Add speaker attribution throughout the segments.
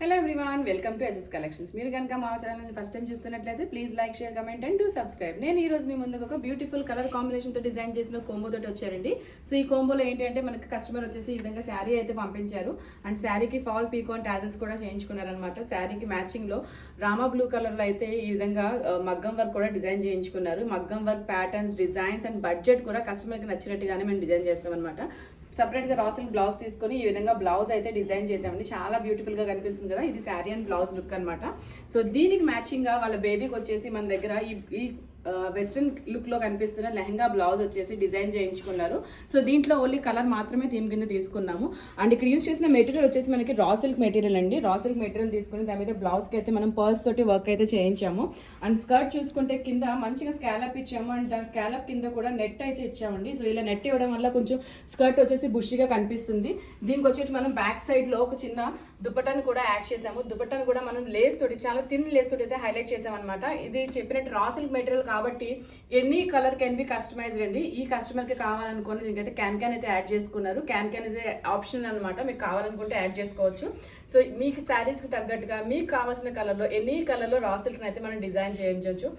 Speaker 1: Hello everyone, welcome to SS collections. మీరు కనుక మా ఛానల్ని ఫస్ట్ టైం చూస్తున్నట్లయితే please like, share, comment and do subscribe. నేను ఈ రోజు మీ ముందుకు ఒక బ్యూటిఫుల్ కలర్ కాంబినేషన్తో డిజైన్ చేసిన కోంబో తోటి వచ్చారండి. సో ఈ కోంబోలో ఏంటి అంటే మనకి కస్టమర్ వచ్చేసి ఈ విధంగా శారీ అయితే పంపించారు అండ్ శారీకి ఫాల్ పీకో అండ్ టాజల్స్ కూడా చేయించుకున్నారనమాట. శారీకి మ్యాచింగ్లో రామా బ్లూ కలర్లో అయితే ఈ విధంగా మగ్గం వర్క్ కూడా డిజైన్ చేయించుకున్నారు. మగ్గం work patterns, designs and budget కూడా కస్టమర్కి నచ్చినట్టుగానే మేము డిజైన్ చేస్తామన్నమాట. సపరేట్గా రాసిల్ బ్లౌజ్ తీసుకొని ఈ విధంగా బ్లౌజ్ అయితే డిజైన్ చేసామండి. చాలా బ్యూటిఫుల్గా కనిపిస్తుంది కదా, ఇది శారీ అండ్ బ్లౌజ్ లుక్ అనమాట. సో దీనికి మ్యాచింగ్గా వాళ్ళ బేబీకి వచ్చేసి మన దగ్గర ఈ వెస్ట్రన్ లుక్లో కనిపిస్తున్న లెహంగా బ్లౌజ్ వచ్చేసి డిజైన్ చేయించుకున్నారు. సో దీంట్లో ఓన్లీ కలర్ మాత్రమే థీమ్ కింద తీసుకున్నాము. అండ్ ఇక్కడ యూస్ చేసిన మెటీరియల్ వచ్చేసి మనకి రా సిల్క్ మెటీరియల్ అండి. రా సిల్క్ మెటీరియల్ తీసుకుని దాని మీద బ్లౌజ్కి అయితే మనం పర్ల్స్ తోటి వర్క్ అయితే చేయించాము. అండ్ స్కర్ట్ చూసుకుంటే కింద మంచిగా స్కాలప్ ఇచ్చాము అండ్ దాని స్కాలప్ కింద కూడా నెట్ అయితే ఇచ్చామండి. సో ఇలా నెట్ ఇవ్వడం వల్ల కొంచెం స్కర్ట్ వచ్చేసి బుషిగా కనిపిస్తుంది. దీనికి వచ్చేసి మనం బ్యాక్ సైడ్లో ఒక చిన్న దుపట్టాను కూడా యాడ్ చేసాము. దుపట్టాను కూడా మనం లేస్ తోటి, చాలా థిన్ లేస్ తోటి అయితే హైలైట్ చేసామన్నమాట. ఇది చెప్పినట్టు రా సిల్క్ మెటీరియల్ కాబట్టి any colour can be customised అండి. ఈ కస్టమర్కి కావాలనుకోని దీనికైతే క్యాన్ అయితే యాడ్ చేసుకున్నారు. క్యాన్ ఇస్ ఆప్షన్ అనమాట, మీకు కావాలనుకుంటే యాడ్ చేసుకోవచ్చు. సో మీకు శారీస్కి తగ్గట్టుగా మీకు కావాల్సిన కలర్లో ఎనీ కలర్లో రా సిల్క్ని అయితే మనం డిజైన్ చేయించవచ్చు.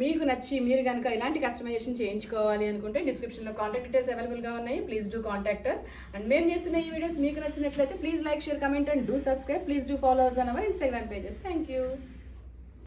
Speaker 1: మీకు నచ్చి మీరు కనుక ఇలాంటి కస్టమైజేషన్ చేయించుకోవాలి అనుకుంటే డిస్క్రిప్షన్లో కాంటాక్ట్ డీటెయిల్స్ అవైలబుల్గా ఉన్నాయి. Please do contact us. And మేము చేస్తున్న ఈ వీడియోస్ మీకు నచ్చినట్లయితే please like, share, comment and do subscribe. Please do follow us on our Instagram pages. Thank you.